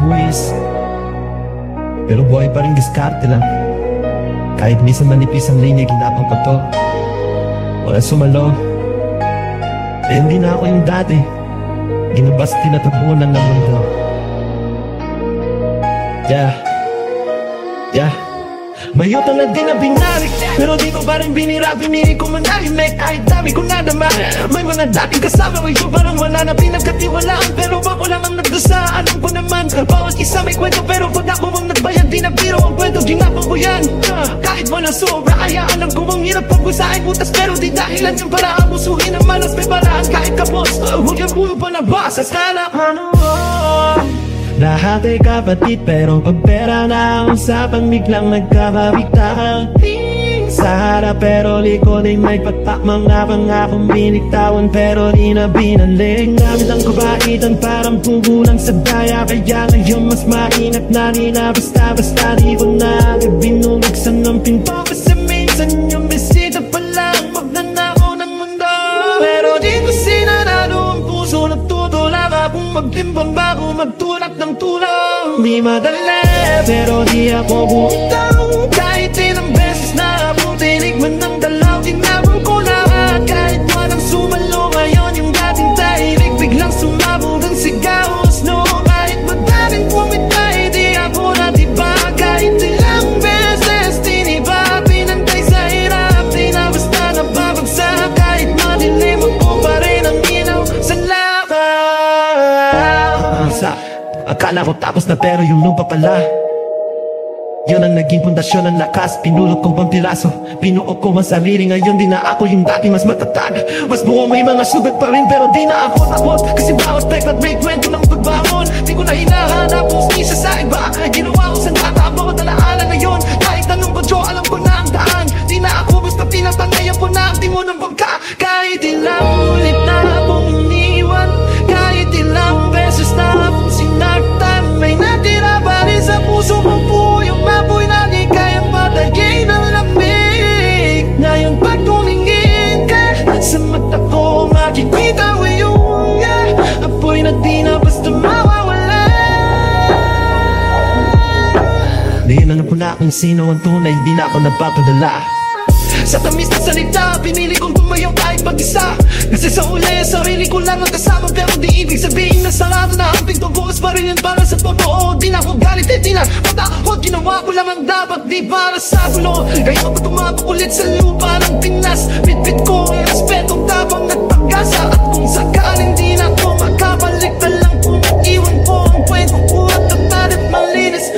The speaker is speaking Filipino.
buwis, pero buhay pa rin diskarte lang. Kahit minsan manipis ang linya, ginapang ko to. Wala sumalo, eh hindi na ako yung dati. Ginabas tinatabunan ng mundo. Mayot na din na binarik, pero di ko pa rin binira. Pinili ko manahimik kahit dami ko nadama. May mga dating kasama ko yung parang wala na pinagkatiwalaan, pero ako lang ang nagdusa. Alam ko naman, bawat isa may kwento, pero pag ako ang nagbayad, di na biro ang kwento, ginapang ko yan. Kahit wala sobra, kaya alam ko ang hirap pag-usahin butas, pero di dahilan yung para abusuhin ang malas. May paraan kahit kapos, huwag yung puyo pa na basa. Sana ano lahat ay kapatid, pero pag pera na usapan, biglang nagkababigtaan. Sa harap pero likod ay may pagpak, mga pangakong biniktawan pero di na binalik. Gamit ang kabaitan parang pugulang sa daya, kaya ngayon mas maingat na nila. Basta-basta di ko na binubuksan ng pinto, kasi minsan yung bisita pa lang magnanakaw ng mundo. Pero di ko sinanalo ang puso, nagtutulak akong magtimbang bago magtulak ng tulong. Di madali pero di ako bumitaw, kahit ilang beses na ako tinikman ng dalaw. Tinawag ko lahat kahit walang sumalo. Ngayon yung dating tahimik biglang sumabog ang sigaw. No, kahit madaming pumitay, di ako natiba. Kahit ilang beses tiniba, pinantay sa hirap, di na basta nababagsak. Kahit madilim ako pa rin ang ilaw sa labas. Akala ko tapos na pero yung lupa pala, yun ang naging pundasyon ng lakas. Pinulot ko bang piraso, pinuo ko ang sarili. Ngayon di na ako yung dati mas matatag, mas buo, may mga sugat pa rin, pero di na ako takot. Kasi bawat peklat may kwento ng pagbangon. Di ko na hinahanap kung isa sa iba, ginawa ko sa natabot. Alaala na yun, kahit anong badyo, alam ko na ang daan. Di na ako basta tinatanayan ko na ang timon ng bangka. Kahit ilang ulit na akong iniwan, kahit ilang beses na akong sinaktan, may natira pa rin sa puso kong puyong mapoy na di kayang patayin ng lamig. Ngayon pag tumingin ka sa mata ko, makikita ko yung apoy na di na basta mawawala. Di na napuna kung sino ang tunay, di na ako nagpapadala. Sa tamis na salita, pinili kong tumayo kahit mag-isa. Kasi sa uli, sarili ko lang ang kasama, pero di ibig sabihin na sarado na ang pintong bukas pa rin para sa totoo. Di na ako galit, di na matakot, ginawa ko lang ang dapat, di para sa gulo. Kaya ako tumabak ulit sa lupa ng Pinas. Bitbit ko ang respetong tabang nagpag-asa. At kung sakaling di na ako makabalik, talang kung iwan ko ang kwento ko at tatat malinis.